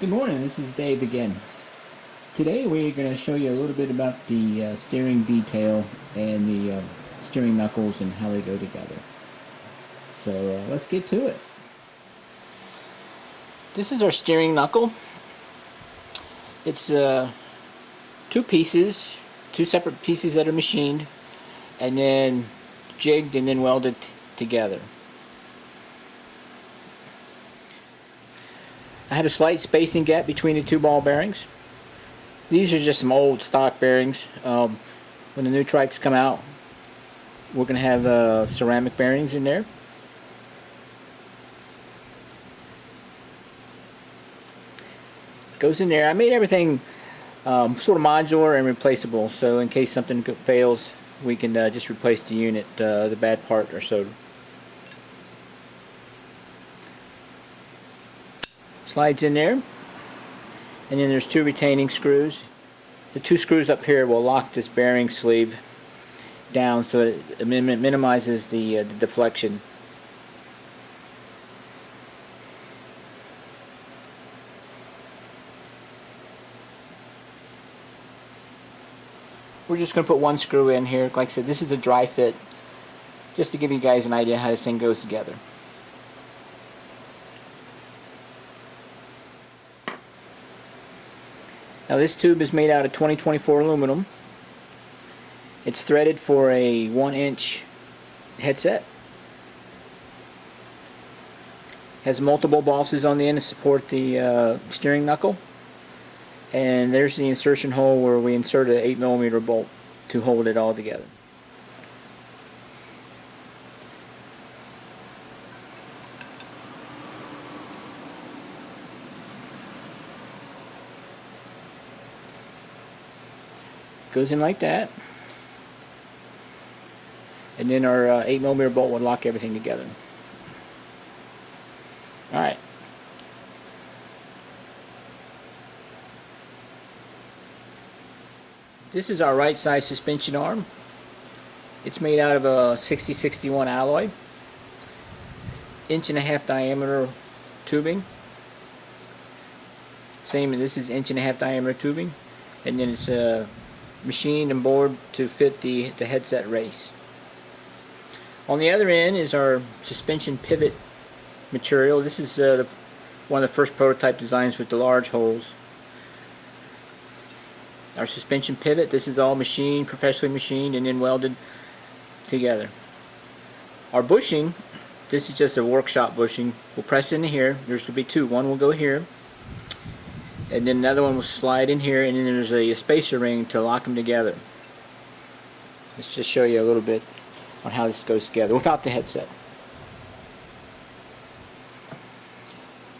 Good morning, this is Dave again. Today we're going to show you a little bit about the steering detail and the steering knuckles and how they go together. So let's get to it. This is our steering knuckle. It's two pieces, two separate pieces that are machined and then jigged and then welded together. I have a slight spacing gap between the two ball bearings. These are just some old stock bearings. When the new trikes come out, we're going to have ceramic bearings in there. Goes in there. I made everything sort of modular and replaceable, so in case something fails, we can just replace the unit, the bad part or so. Slides in there, and then there's two retaining screws. The two screws up here will lock this bearing sleeve down so that it minimizes the deflection. We're just going to put one screw in here. Like I said, this is a dry fit, just to give you guys an idea how this thing goes together. Now this tube is made out of 2024 aluminum. It's threaded for a 1-inch headset. Has multiple bosses on the end to support the steering knuckle. And there's the insertion hole where we insert an 8mm bolt to hold it all together. Goes in like that, and then our 8mm bolt would lock everything together. Alright. This is our right side suspension arm. It's made out of a 6061 alloy, 1.5-inch diameter tubing. Same, this is 1.5-inch diameter tubing, and then it's machined and bored to fit the headset race. On the other end is our suspension pivot material. This is one of the first prototype designs with the large holes. Our suspension pivot, this is all machined, professionally machined and then welded together. Our bushing, this is just a workshop bushing. We'll press into here. There's going to be two. One will go here, and then another one will slide in here, and then there's a spacer ring to lock them together. Let's just show you a little bit on how this goes together without the headset.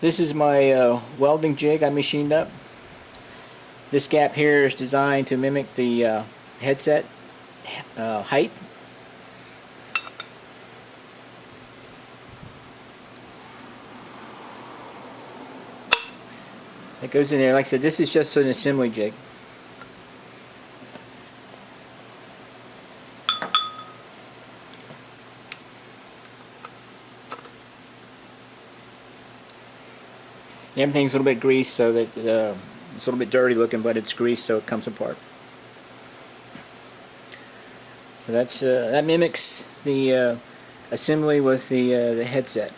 This is my welding jig I machined up. This gap here is designed to mimic the headset height. It goes in there. Like I said, this is just an assembly jig. And everything's a little bit greased, so that it's a little bit dirty looking, but it's greased so it comes apart. So that's that mimics the assembly with the headset.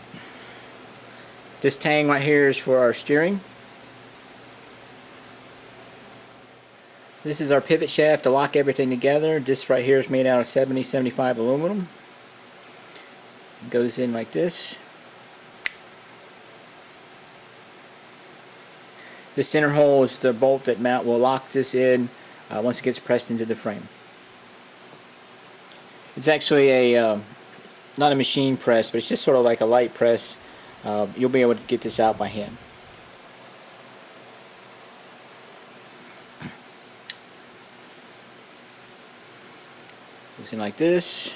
This tang right here is for our steering. This is our pivot shaft to lock everything together. This right here is made out of 70-75 aluminum. It goes in like this. The center hole is the bolt that will lock this in once it gets pressed into the frame. It's actually a not a machine press, but it's just sort of like a light press. You'll be able to get this out by hand. Goes in like this,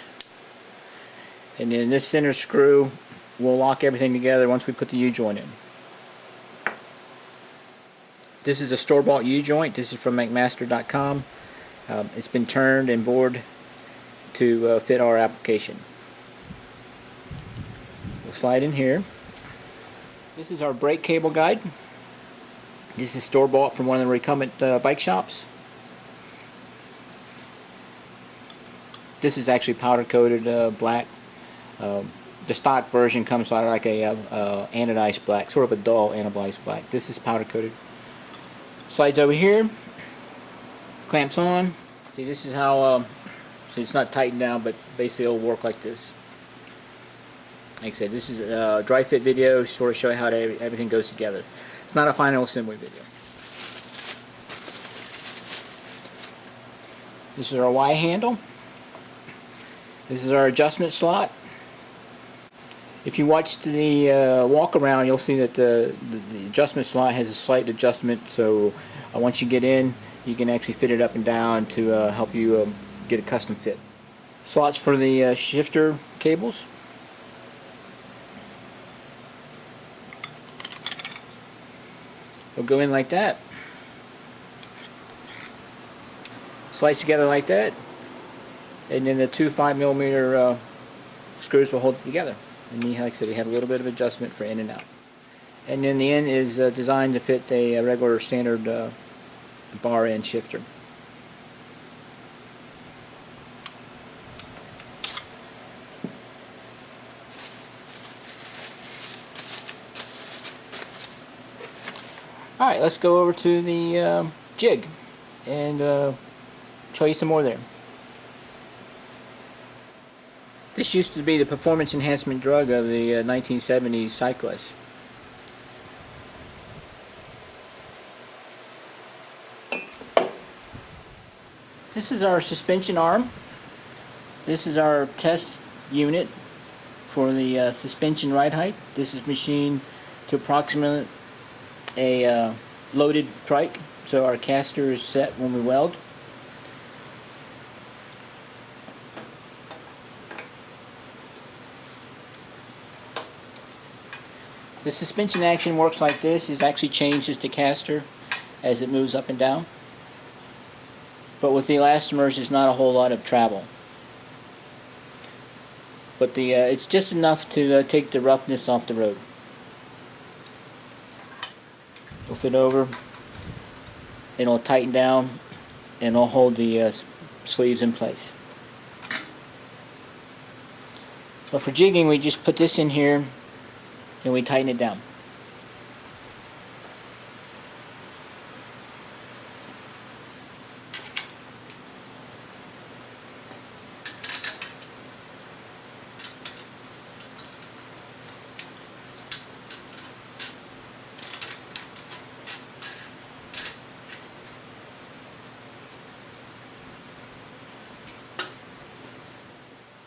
and then this center screw will lock everything together once we put the U-joint in. This is a store-bought U-joint. This is from McMaster.com. It's been turned and bored to fit our application. We'll slide in here. This is our brake cable guide. This is store-bought from one of the Recumbent bike shops. This is actually powder-coated black. The stock version comes out like a anodized black, sort of a dull anodized black. This is powder-coated. Slides over here. Clamps on. See, this is how. See, it's not tightened down, but basically it'll work like this. Like I said, this is a dry fit video, sort of show you how everything goes together. It's not a final assembly video. This is our Y handle. This is our adjustment slot. If you watch the walk around, you'll see that the adjustment slot has a slight adjustment, so once you get in, you can actually fit it up and down to help you get a custom fit. Slots for the shifter cables. They'll go in like that. Slice together like that. And then the two 5mm screws will hold it together. And like I said, they have a little bit of adjustment for in and out. And then the end is designed to fit a regular standard bar end shifter. Alright, let's go over to the jig and show you some more there. This used to be the performance enhancement drug of the 1970s cyclists. This is our suspension arm. This is our test unit for the suspension ride height. This is machined to approximate a loaded trike, so our caster is set when we weld. The suspension action works like this. It actually changes the caster as it moves up and down. But with the elastomers, there's not a whole lot of travel. But it's just enough to take the roughness off the road. It'll fit over. It'll tighten down, and it'll hold the sleeves in place. But for jigging, we just put this in here and we tighten it down.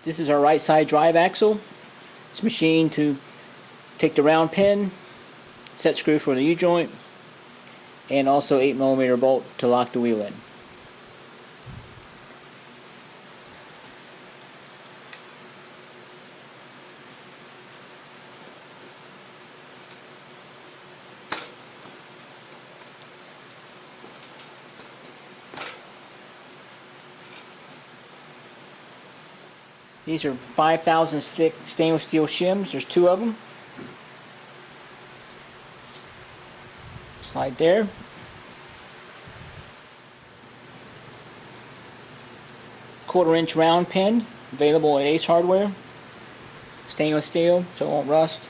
This is our right side drive axle. It's machined to take the round pin, set screw for the U-joint, and also 8mm bolt to lock the wheel in. These are 5,000 thick stainless steel shims. There's 2 of them. Slide there. Quarter-inch round pin, available at Ace Hardware. Stainless steel, so it won't rust.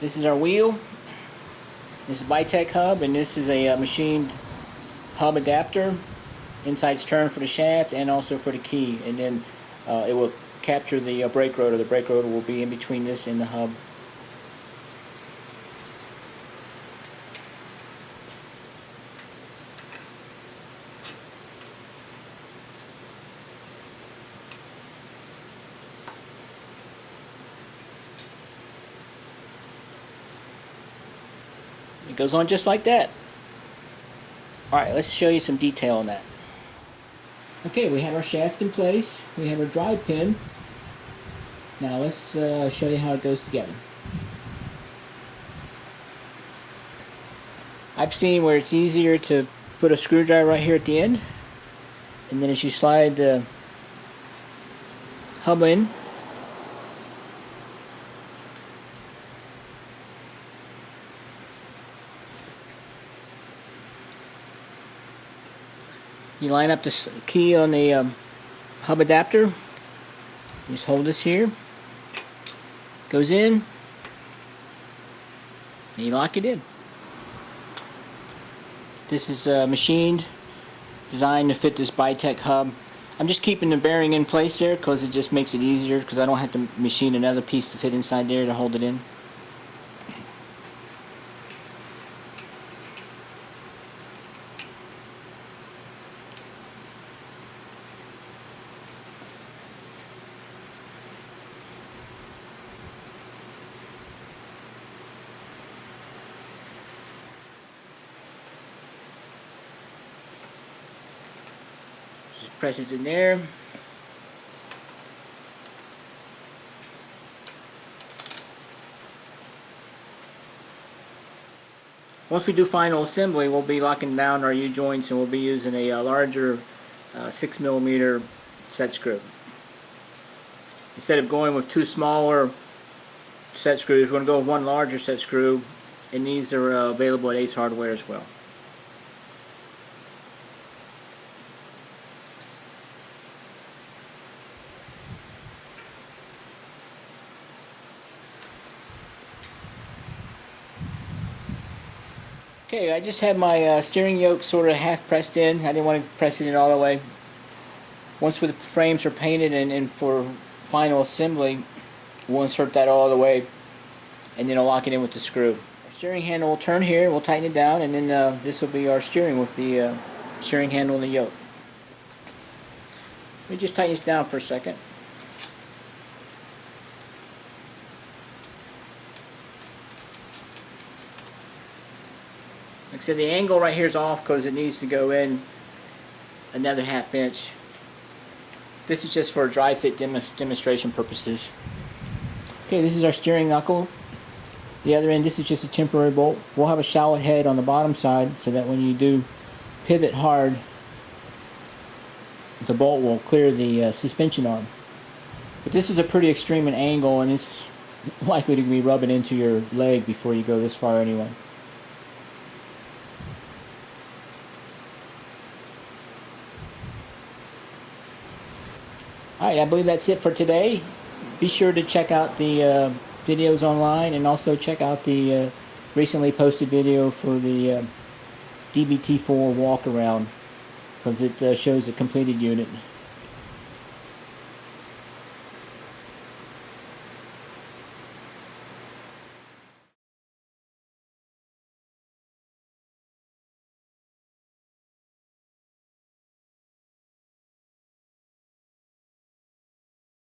This is our wheel. This is Bitech hub, and this is a machined hub adapter. Inside's turned for the shaft and also for the key, and then it will capture the brake rotor. The brake rotor will be in between this and the hub. It goes on just like that. Alright, let's show you some detail on that. Okay, we have our shaft in place. We have our drive pin. Now let's show you how it goes together. I've seen where it's easier to put a screwdriver right here at the end and then as you slide the hub in, you line up the key on the hub adapter. Just hold this here, goes in, and you lock it in. This is machined, designed to fit this Bitech hub. I'm just keeping the bearing in place there because it just makes it easier, because I don't have to machine another piece to fit inside there to hold it in. Just presses in there. Once we do final assembly, we'll be locking down our U-joints, and we'll be using a larger 6mm set screw. Instead of going with two smaller set screws, we're going to go with one larger set screw, and these are available at Ace Hardware as well. Okay, I just have my steering yoke sort of half pressed in. I didn't want to press it in all the way. Once the frames are painted and for final assembly, we'll insert that all the way, and then I'll lock it in with the screw. Our steering handle will turn here, we'll tighten it down, and then this will be our steering with the steering handle and the yoke. Let me just tighten this down for a second. Like I said, the angle right here is off because it needs to go in another 1/2 inch. This is just for dry fit demonstration purposes. Okay, this is our steering knuckle. The other end, this is just a temporary bolt. We'll have a shallot head on the bottom side so that when you do pivot hard, the bolt will clear the suspension arm. But this is a pretty extreme an angle, and it's likely to be rubbing into your leg before you go this far anyway. Alright, I believe that's it for today. Be sure to check out the videos online, and also check out the recently posted video for the DBT4 walk around, because it shows a completed unit.